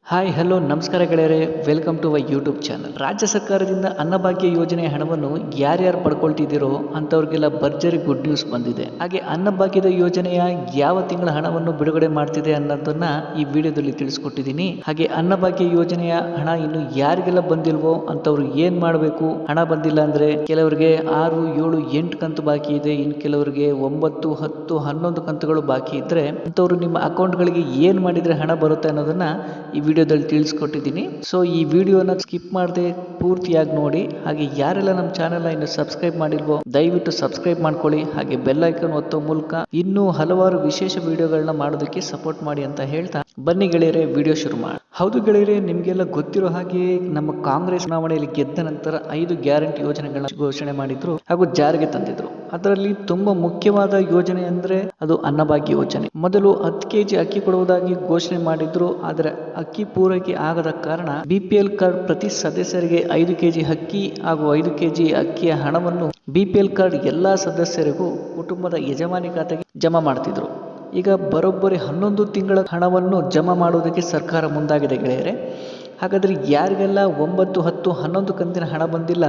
Hi hello ನಮಸ್ಕಾರ ಗೆಳೆಯರೆ, welcome to my YouTube channel. ರಾಜ್ಯ ಸರ್ಕಾರದಿಂದ ಅನ್ನಭಾಗ್ಯ ಯೋಜನೆ ಹಣವನ್ನು ಯಾರ್ಯಾರು ಪಡ್ಕೊಳ್ತಿದ್ದೀರೋ ಅಂಥವ್ರಿಗೆಲ್ಲ ಭರ್ಜರಿ ಗುಡ್ ನ್ಯೂಸ್ ಬಂದಿದೆ. ಹಾಗೆ ಅನ್ನಭಾಗ್ಯದ ಯೋಜನೆಯ ಯಾವ ತಿಂಗಳ ಹಣವನ್ನು ಬಿಡುಗಡೆ ಮಾಡ್ತಿದೆ ಅನ್ನೋದನ್ನ ಈ ವಿಡಿಯೋದಲ್ಲಿ ತಿಳಿಸ್ಕೊಟ್ಟಿದ್ದೀನಿ. ಹಾಗೆ ಅನ್ನಭಾಗ್ಯ ಯೋಜನೆಯ ಹಣ ಇನ್ನು ಯಾರಿಗೆಲ್ಲ ಬಂದಿಲ್ವೋ ಅಂಥವ್ರು ಏನ್ ಮಾಡಬೇಕು, ಹಣ ಬಂದಿಲ್ಲ ಅಂದ್ರೆ ಕೆಲವರಿಗೆ 6, 7, 8 ಕಂತು ಬಾಕಿ ಇದೆ, ಇನ್ನು ಕೆಲವರಿಗೆ 9, 10, 11 ಕಂತುಗಳು ಬಾಕಿ ಇದ್ರೆ ಅಂಥವ್ರು ನಿಮ್ಮ ಅಕೌಂಟ್ಗಳಿಗೆ ಏನ್ ಮಾಡಿದ್ರೆ ಹಣ ಬರುತ್ತೆ ಅನ್ನೋದನ್ನ ಈ ವಿಡಿಯೋದಲ್ಲಿ ತಿಳಿಸ್ಕೊಟ್ಟಿದ್ದೀನಿ. ಸೊ ಈ ವಿಡಿಯೋನ ಸ್ಕಿಪ್ ಮಾಡದೆ ಪೂರ್ತಿಯಾಗಿ ನೋಡಿ. ಹಾಗೆ ಯಾರೆಲ್ಲ ನಮ್ಮ ಚಾನೆಲ್ ಇನ್ನು ಸಬ್ಸ್ಕ್ರೈಬ್ ಮಾಡಿಲ್ವೋ ದಯವಿಟ್ಟು ಸಬ್ಸ್ಕ್ರೈಬ್ ಮಾಡ್ಕೊಳ್ಳಿ. ಹಾಗೆ ಬೆಲ್ ಐಕಾನ್ ಒತ್ತೋ ಮೂಲಕ ಇನ್ನೂ ಹಲವಾರು ವಿಶೇಷ ವಿಡಿಯೋಗಳನ್ನ ಮಾಡೋದಕ್ಕೆ ಸಪೋರ್ಟ್ ಮಾಡಿ ಅಂತ ಹೇಳ್ತಾ ಬನ್ನಿ ಗೆಳೆಯರೆ, ವಿಡಿಯೋ ಶುರು ಮಾಡಿ. ಹೌದು ಗೆಳೆಯರೆ, ನಿಮ್ಗೆಲ್ಲ ಗೊತ್ತಿರೋ ಹಾಗೆ ನಮ್ಮ ಕಾಂಗ್ರೆಸ್ ಚುನಾವಣೆಯಲ್ಲಿ ಗೆದ್ದ ನಂತರ 5 ಗ್ಯಾರಂಟಿ ಯೋಜನೆಗಳನ್ನ ಘೋಷಣೆ ಮಾಡಿದ್ರು ಹಾಗೂ ಜಾರಿಗೆ ತಂದಿದ್ರು. ಅದರಲ್ಲಿ ತುಂಬಾ ಮುಖ್ಯವಾದ ಯೋಜನೆ ಅಂದ್ರೆ ಅದು ಅನ್ನಭಾಗ್ಯ ಯೋಜನೆ. ಮೊದಲು 10 ಕೆಜಿ ಅಕ್ಕಿ ಕೊಡುವುದಾಗಿ ಘೋಷಣೆ ಮಾಡಿದ್ರು. ಆದರೆ ಅಕ್ಕಿ ಪೂರೈಕೆ ಆಗದ ಕಾರಣ BPL ಕಾರ್ಡ್ ಪ್ರತಿ ಸದಸ್ಯರಿಗೆ 5 ಕೆಜಿ ಅಕ್ಕಿ ಹಾಗೂ 5 ಕೆಜಿ ಅಕ್ಕಿಯ ಹಣವನ್ನು BPL ಕಾರ್ಡ್ ಎಲ್ಲಾ ಸದಸ್ಯರಿಗೂ ಕುಟುಂಬದ ಯಜಮಾನಿ ಖಾತೆಗೆ ಜಮಾ ಮಾಡ್ತಿದ್ರು. ಈಗ ಬರೋಬ್ಬರಿ 11 ತಿಂಗಳ ಹಣವನ್ನು ಜಮಾ ಮಾಡುವುದಕ್ಕೆ ಸರ್ಕಾರ ಮುಂದಾಗಿದೆ ಗೆಳೆಯರೆ. ಹಾಗಾದ್ರೆ ಯಾರಿಗೆಲ್ಲ 9, 10, 11 ಕಂತಿನ ಹಣ ಬಂದಿಲ್ಲ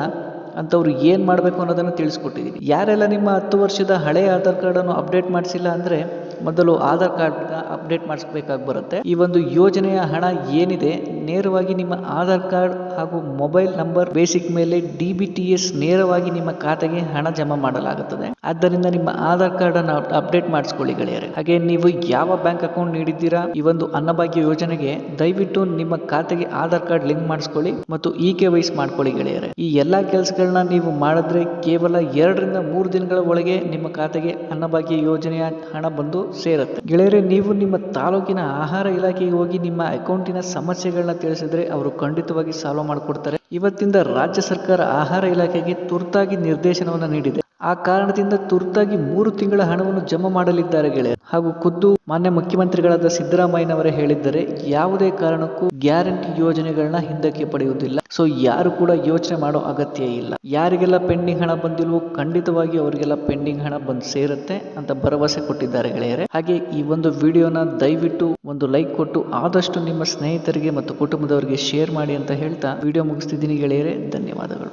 ಅಂಥವ್ರು ಏನು ಮಾಡಬೇಕು ಅನ್ನೋದನ್ನು ತಿಳಿಸ್ಕೊಟ್ಟಿದ್ದೀನಿ. ಯಾರೆಲ್ಲ ನಿಮ್ಮ 10 ವರ್ಷದ ಹಳೆಯ ಆಧಾರ್ ಕಾರ್ಡನ್ನು ಅಪ್ಡೇಟ್ ಮಾಡಿಸಿಲ್ಲ ಅಂದರೆ ಮೊದಲು ಆಧಾರ್ ಕಾರ್ಡ್ನ ಅಪ್ಡೇಟ್ ಮಾಡಿಸ್ಬೇಕಾಗಿ ಬರುತ್ತೆ. ಈ ಒಂದು ಯೋಜನೆಯ ಹಣ ಏನಿದೆ ನೇರವಾಗಿ ನಿಮ್ಮ ಆಧಾರ್ ಕಾರ್ಡ್ ಹಾಗೂ ಮೊಬೈಲ್ ನಂಬರ್ ಬೇಸಿಕ್ ಮೇಲೆ DBTS ನೇರವಾಗಿ ನಿಮ್ಮ ಖಾತೆಗೆ ಹಣ ಜಮಾ ಮಾಡಲಾಗುತ್ತದೆ. ಆದ್ದರಿಂದ ನಿಮ್ಮ ಆಧಾರ್ ಕಾರ್ಡ್ ಅನ್ನು ಅಪ್ಡೇಟ್ ಮಾಡಿಸ್ಕೊಳ್ಳಿ ಗೆಳೆಯರೆ. ಹಾಗೆ ನೀವು ಯಾವ ಬ್ಯಾಂಕ್ ಅಕೌಂಟ್ ನೀಡಿದ್ದೀರಾ ಈ ಒಂದು ಅನ್ನಭಾಗ್ಯ ಯೋಜನೆಗೆ ದಯವಿಟ್ಟು ನಿಮ್ಮ ಖಾತೆಗೆ ಆಧಾರ್ ಕಾರ್ಡ್ ಲಿಂಕ್ ಮಾಡಿಸ್ಕೊಳ್ಳಿ ಮತ್ತು KYC ಮಾಡ್ಕೊಳ್ಳಿ ಗೆಳೆಯರೆ. ಈ ಎಲ್ಲಾ ಕೆಲಸಗಳನ್ನ ನೀವು ಮಾಡಿದ್ರೆ ಕೇವಲ 2 ರಿಂದ 3 ದಿನಗಳ ಒಳಗೆ ನಿಮ್ಮ ಖಾತೆಗೆ ಅನ್ನಭಾಗ್ಯ ಯೋಜನೆಯ ಹಣ ಬಂದು ಸೇರುತ್ತೆ ಗೆಳೆಯರೆ. ನೀವು ನಿಮ್ಮ ತಾಲೂಕಿನ ಆಹಾರ ಇಲಾಖೆಗೆ ಹೋಗಿ ನಿಮ್ಮ ಅಕೌಂಟಿನ ಸಮಸ್ಯೆಗಳನ್ನ ತಿಳಿಸಿದ್ರೆ ಅವರು ಖಂಡಿತವಾಗಿ ಸಾಲ್ವ್ ಮಾಡಿಕೊಡ್ತಾರೆ. ಇವತ್ತಿಂದ ರಾಜ್ಯ ಸರ್ಕಾರ ಆಹಾರ ಇಲಾಖೆಗೆ ತುರ್ತಾಗಿ ನಿರ್ದೇಶನವನ್ನು ನೀಡಿದೆ. ಆ ಕಾರಣದಿಂದ ತುರ್ತಾಗಿ 3 ತಿಂಗಳ ಹಣವನ್ನು ಜಮಾ ಮಾಡಲಿದ್ದಾರೆ ಗೆಳೆಯರು. ಹಾಗೂ ಖುದ್ದು ಮಾನ್ಯ ಮುಖ್ಯಮಂತ್ರಿಗಳಾದ ಸಿದ್ದರಾಮಯ್ಯನವರೇ ಹೇಳಿದ್ದಾರೆ, ಯಾವುದೇ ಕಾರಣಕ್ಕೂ ಗ್ಯಾರಂಟಿ ಯೋಜನೆಗಳನ್ನ ಹಿಂದಕ್ಕೆ ಪಡೆಯುವುದಿಲ್ಲ. ಸೊ ಯಾರು ಕೂಡ ಯೋಚನೆ ಮಾಡೋ ಅಗತ್ಯ ಇಲ್ಲ. ಯಾರಿಗೆಲ್ಲ ಪೆಂಡಿಂಗ್ ಹಣ ಬಂದಿಲ್ವೋ ಖಂಡಿತವಾಗಿ ಅವರಿಗೆಲ್ಲ ಪೆಂಡಿಂಗ್ ಹಣ ಬಂದು ಸೇರುತ್ತೆ ಅಂತ ಭರವಸೆ ಕೊಟ್ಟಿದ್ದಾರೆ ಗೆಳೆಯರೆ. ಹಾಗೆ ಈ ಒಂದು ವಿಡಿಯೋನ ದಯವಿಟ್ಟು ಒಂದು ಲೈಕ್ ಕೊಟ್ಟು ಆದಷ್ಟು ನಿಮ್ಮ ಸ್ನೇಹಿತರಿಗೆ ಮತ್ತು ಕುಟುಂಬದವರಿಗೆ ಶೇರ್ ಮಾಡಿ ಅಂತ ಹೇಳ್ತಾ ವಿಡಿಯೋ ಮುಗಿಸ್ತಿದ್ದೀನಿ ಗೆಳೆಯರೆ. ಧನ್ಯವಾದಗಳು.